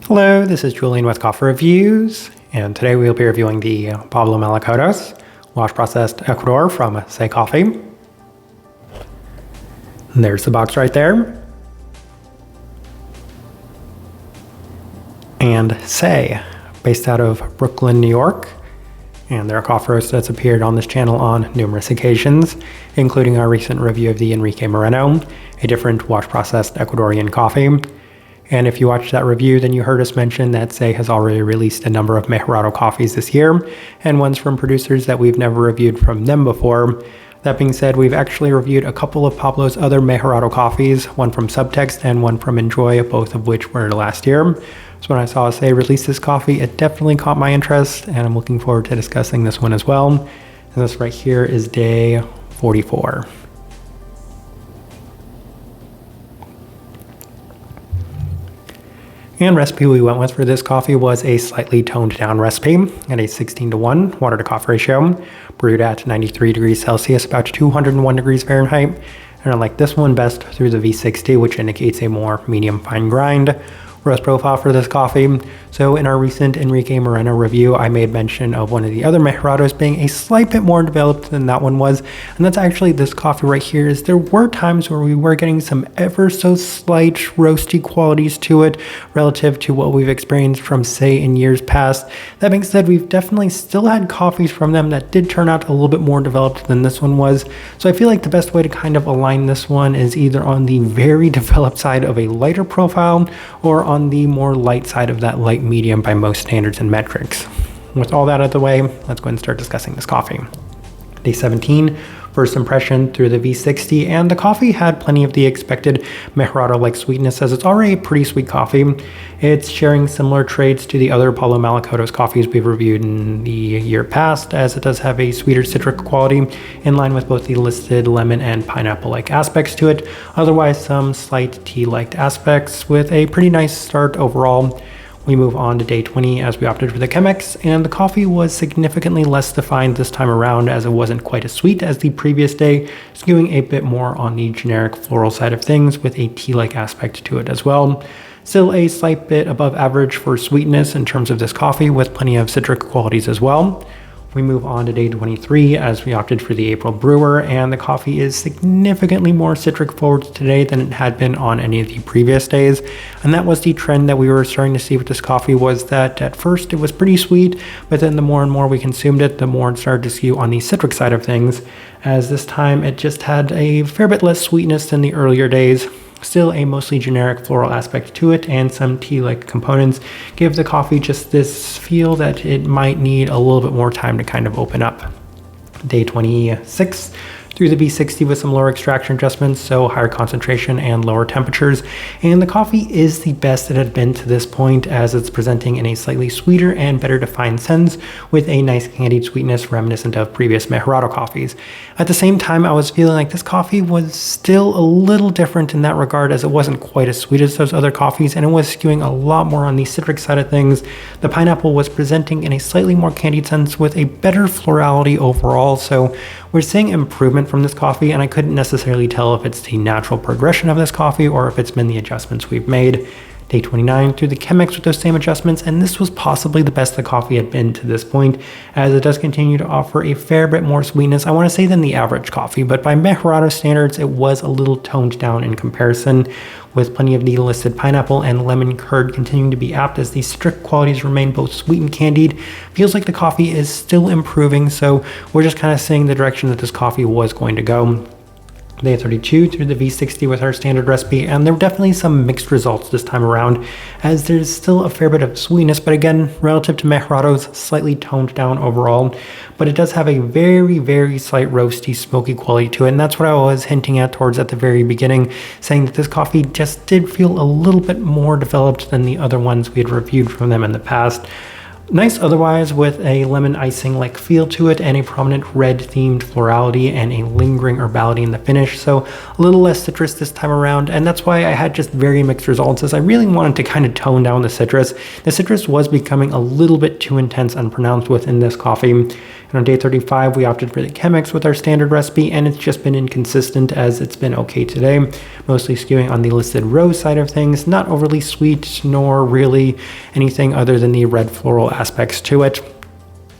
Hello, this is Julian with Coffee Reviews, and today we'll be reviewing the Pablo Malacatos wash processed Ecuador from Say Coffee. And there's the box right there. And Say, based out of Brooklyn, New York, and they're a coffee roast that's appeared on this channel on numerous occasions, including our recent review of the Enrique Merino, a different wash processed Ecuadorian coffee. And if you watched that review, then you heard us mention that Say has already released a number of Mejorado coffees this year, and ones from producers that we've never reviewed from them before. That being said, we've actually reviewed a couple of Pablo's other Mejorado coffees, one from Subtext and one from Enjoy, both of which were last year. So when I saw Say release this coffee, it definitely caught my interest, and I'm looking forward to discussing this one as well. And this right here is day 44. And recipe we went with for this coffee was a slightly toned down recipe at a 16:1 water to coffee ratio, brewed at 93 degrees Celsius, about 201 degrees Fahrenheit. And I like this one best through the V60, which indicates a more medium fine grind roast profile for this coffee. So in our recent Enrique Merino review, I made mention of one of the other Mejorados being a slight bit more developed than that one was, and that's actually this coffee right here. Is there were times where we were getting some ever so slight roasty qualities to it relative to what we've experienced from Say in years past. That being said, we've definitely still had coffees from them that did turn out a little bit more developed than this one was. So I feel like the best way to kind of align this one is either on the very developed side of a lighter profile or on the more light side of that light medium by most standards and metrics. With all that out of the way, let's go ahead and start discussing this coffee. Day 17, first impression through the V60, and the coffee had plenty of the expected Mejorado-like sweetness, as it's already a pretty sweet coffee. It's sharing similar traits to the other Pablo Malacatos coffees we've reviewed in the year past, as it does have a sweeter citric quality in line with both the listed lemon and pineapple-like aspects to it. Otherwise, some slight tea-like aspects with a pretty nice start overall. We move on to day 20 as we opted for the Chemex, and the coffee was significantly less defined this time around, as it wasn't quite as sweet as the previous day, skewing a bit more on the generic floral side of things with a tea-like aspect to it as well. Still a slight bit above average for sweetness in terms of this coffee, with plenty of citric qualities as well. We move on to day 23 as we opted for the April brewer, and the coffee is significantly more citric forward today than it had been on any of the previous days. And that was the trend that we were starting to see with this coffee, was that at first it was pretty sweet, but then the more and more we consumed it, the more it started to skew on the citric side of things, as this time it just had a fair bit less sweetness than the earlier days. Still a mostly generic floral aspect to it, and some tea-like components give the coffee just this feel that it might need a little bit more time to kind of open up. Day 26 through the V60 with some lower extraction adjustments, so higher concentration and lower temperatures. And the coffee is the best it had been to this point, as it's presenting in a slightly sweeter and better defined sense with a nice candied sweetness reminiscent of previous Mejorado coffees. At the same time, I was feeling like this coffee was still a little different in that regard, as it wasn't quite as sweet as those other coffees, and it was skewing a lot more on the citric side of things. The pineapple was presenting in a slightly more candied sense with a better florality overall, so we're seeing improvement from this coffee, and I couldn't necessarily tell if it's the natural progression of this coffee or if it's been the adjustments we've made. Day 29 through the Chemex with those same adjustments, and this was possibly the best the coffee had been to this point, as it does continue to offer a fair bit more sweetness, I want to say, than the average coffee, but by Mejorado standards it was a little toned down in comparison, with plenty of the listed pineapple and lemon curd continuing to be apt, as the citric qualities remain both sweet and candied. Feels like the coffee is still improving, so we're just kind of seeing the direction that this coffee was going to go. Day 32 through the V60 with our standard recipe, and there were definitely some mixed results this time around, as there's still a fair bit of sweetness, but again, relative to Mejorado's, slightly toned down overall. But it does have a very, very slight roasty, smoky quality to it, and that's what I was hinting at towards at the very beginning, saying that this coffee just did feel a little bit more developed than the other ones we had reviewed from them in the past. Nice otherwise, with a lemon icing like feel to it and a prominent red themed florality and a lingering herbality in the finish. So a little less citrus this time around, and that's why I had just very mixed results, as I really wanted to kind of tone down the citrus. The citrus was becoming a little bit too intense and pronounced within this coffee. And on day 35, we opted for the Chemex with our standard recipe, and it's just been inconsistent as it's been okay today. Mostly skewing on the listed rose side of things, not overly sweet, nor really anything other than the red floral aspects to it.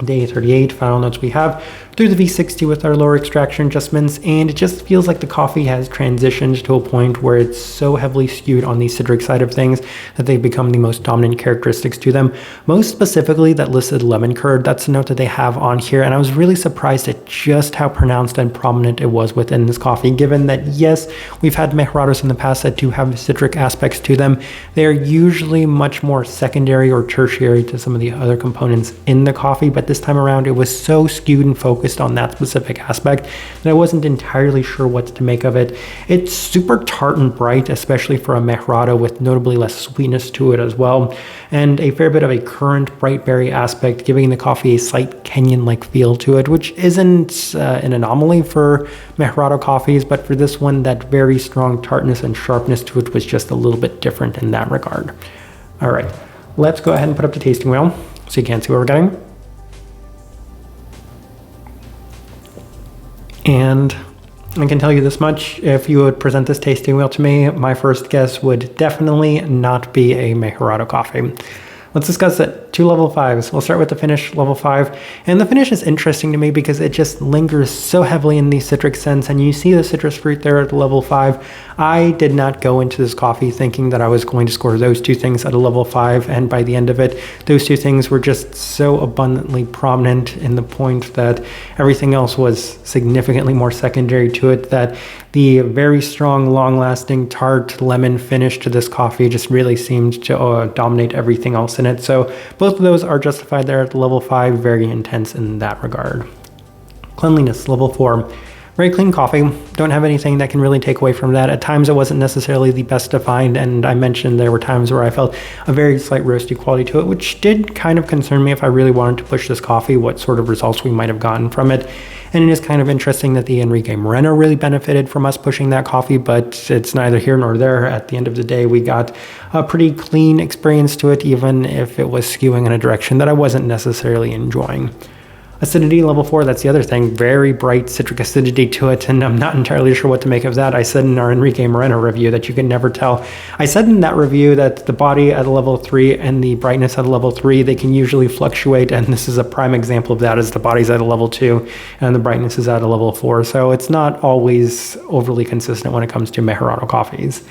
Day 38, final notes we have through the V60 with our lower extraction adjustments, and it just feels like the coffee has transitioned to a point where it's so heavily skewed on the citric side of things that they've become the most dominant characteristics to them. Most specifically, that listed lemon curd, that's the note that they have on here, and I was really surprised at just how pronounced and prominent it was within this coffee, given that, yes, we've had mejorados in the past that do have citric aspects to them. They are usually much more secondary or tertiary to some of the other components in the coffee, but this time around, it was so skewed and focused on that specific aspect that I wasn't entirely sure what to make of it. It's super tart and bright, especially for a mejorado, with notably less sweetness to it as well, and a fair bit of a currant bright berry aspect, giving the coffee a slight Kenyan-like feel to it, which isn't an anomaly for mejorado coffees, but for this one, that very strong tartness and sharpness to it was just a little bit different in that regard. All right, let's go ahead and put up the tasting wheel so you can see what we're getting. And I can tell you this much, if you would present this tasting wheel to me, my first guess would definitely not be a mejorado coffee. Let's discuss it. 2 level 5s. We'll start with the finish, level 5. And the finish is interesting to me because it just lingers so heavily in the citric sense, and you see the citrus fruit there at level 5. I did not go into this coffee thinking that I was going to score those two things at a level 5, and by the end of it, those two things were just so abundantly prominent in the point that everything else was significantly more secondary to it, that the very strong, long-lasting, tart lemon finish to this coffee just really seemed to dominate everything else in it. So both of those are justified there at level 5, very intense in that regard. Cleanliness, level 4. Very clean coffee. Don't have anything that can really take away from that. At times it wasn't necessarily the best defined, and I mentioned there were times where I felt a very slight roasty quality to it, which did kind of concern me if I really wanted to push this coffee, what sort of results we might have gotten from it. And it is kind of interesting that the Enrique Merino really benefited from us pushing that coffee, but it's neither here nor there. At the end of the day, we got a pretty clean experience to it, even if it was skewing in a direction that I wasn't necessarily enjoying. Acidity, level 4, that's the other thing. Very bright citric acidity to it, and I'm not entirely sure what to make of that. I said in our Enrique Merino review that you can never tell. I said in that review that the body at a level 3 and the brightness at a level 3, they can usually fluctuate, and this is a prime example of that, as the body's at a level 2 and the brightness is at a level 4. So it's not always overly consistent when it comes to mejorado coffees.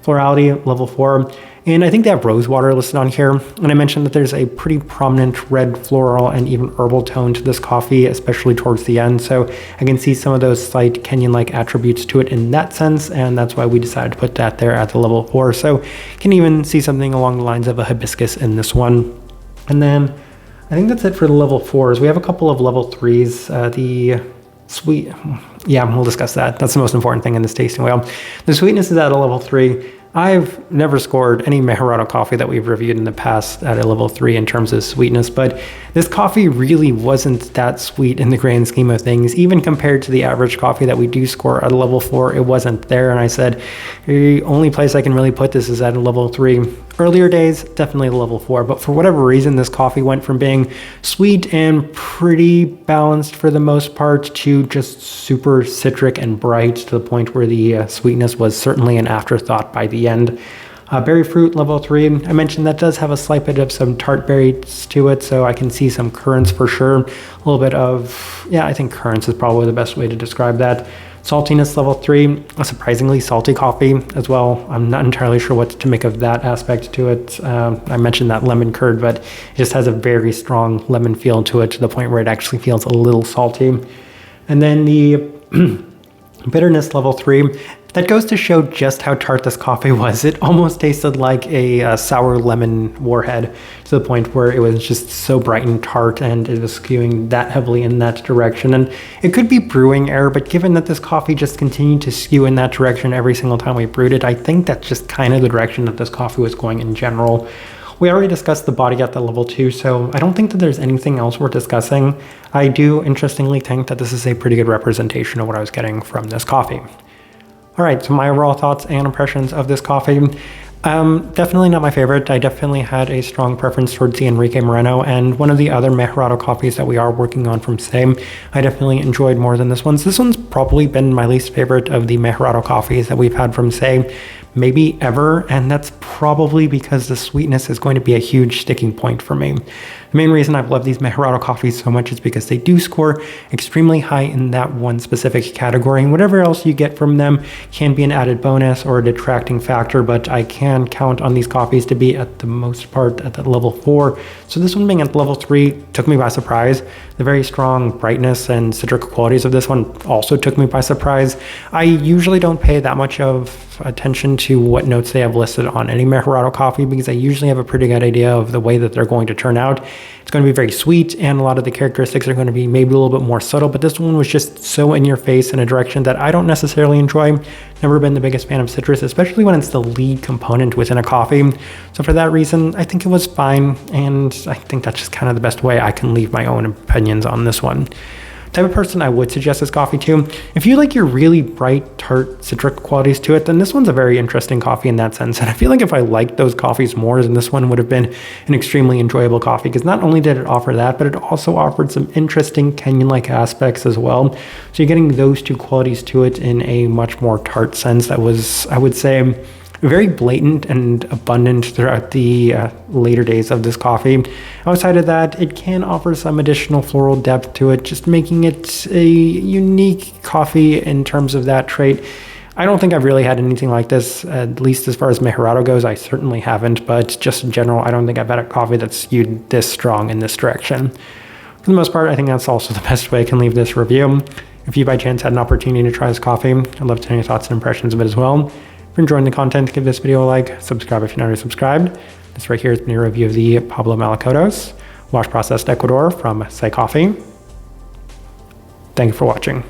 Florality, level 4. And I think they have rose water listed on here. And I mentioned that there's a pretty prominent red floral and even herbal tone to this coffee, especially towards the end. So I can see some of those slight Kenyan-like attributes to it in that sense. And that's why we decided to put that there at the level 4. So can even see something along the lines of a hibiscus in this one. And then I think that's it for the level 4s. We have a couple of level 3s. The sweet, yeah, we'll discuss that. That's the most important thing in this tasting wheel. The sweetness is at a level 3. I've never scored any mejorado coffee that we've reviewed in the past at a level 3 in terms of sweetness, but this coffee really wasn't that sweet in the grand scheme of things. Even compared to the average coffee that we do score at a level 4, it wasn't there. And I said, the only place I can really put this is at a level 3. Earlier days, definitely a level 4, but for whatever reason, this coffee went from being sweet and pretty balanced for the most part to just super citric and bright, to the point where the sweetness was certainly an afterthought by the end. Berry fruit, level 3. I mentioned that does have a slight bit of some tart berries to it, so I can see some currants for sure. A little bit of, yeah, I think currants is probably the best way to describe that. Saltiness, level 3. A surprisingly salty coffee as well. I'm not entirely sure what to make of that aspect to it. I mentioned that lemon curd, but it just has a very strong lemon feel to it, to the point where it actually feels a little salty. And then the bitterness, level 3. That goes to show just how tart this coffee was. It almost tasted like a sour lemon warhead, to the point where it was just so bright and tart, and it was skewing that heavily in that direction. And it could be brewing error, but given that this coffee just continued to skew in that direction every single time we brewed it, I think that's just kind of the direction that this coffee was going in general. We already discussed the body at the level 2, so I don't think that there's anything else worth discussing. I do interestingly think that this is a pretty good representation of what I was getting from this coffee. All right, so my overall thoughts and impressions of this coffee. Definitely not my favorite. I definitely had a strong preference towards the Enrique Merino, and one of the other Mejorado coffees that we are working on from SAE, I definitely enjoyed more than this one. This one's probably been my least favorite of the Mejorado coffees that we've had from SAE, maybe ever, and that's probably because the sweetness is going to be a huge sticking point for me. The main reason I've loved these Mejorado coffees so much is because they do score extremely high in that one specific category, and whatever else you get from them can be an added bonus or a detracting factor, but I can count on these coffees to be at the most part at that level 4. So this one being at level 3 took me by surprise. The very strong brightness and citric qualities of this one also took me by surprise. I usually don't pay that much of attention to what notes they have listed on any Mejorado coffee because I usually have a pretty good idea of the way that they're going to turn out. It's going to be very sweet, and a lot of the characteristics are going to be maybe a little bit more subtle, but this one was just so in your face in a direction that I don't necessarily enjoy. Never been the biggest fan of citrus, especially when it's the lead component within a coffee. So for that reason, I think it was fine, and I think that's just kind of the best way I can leave my own opinions on this one. Type of person I would suggest this coffee to. If you like your really bright, tart, citric qualities to it, then this one's a very interesting coffee in that sense. And I feel like if I liked those coffees more, then this one would have been an extremely enjoyable coffee, because not only did it offer that, but it also offered some interesting Kenyan-like aspects as well. So you're getting those two qualities to it in a much more tart sense that was, I would say, very blatant and abundant throughout the later days of this coffee. Outside of that, it can offer some additional floral depth to it, just making it a unique coffee in terms of that trait. I don't think I've really had anything like this, at least as far as Mejorado goes. I certainly haven't, but just in general, I don't think I've had a coffee that's skewed this strong in this direction. For the most part, I think that's also the best way I can leave this review. If you by chance had an opportunity to try this coffee, I'd love to know your thoughts and impressions of it as well. If you're enjoying the content, give this video a like, subscribe if you're not already subscribed. This right here has been a review of the Pablo Malacatos wash processed Ecuador from SAE Coffee. Thank you for watching.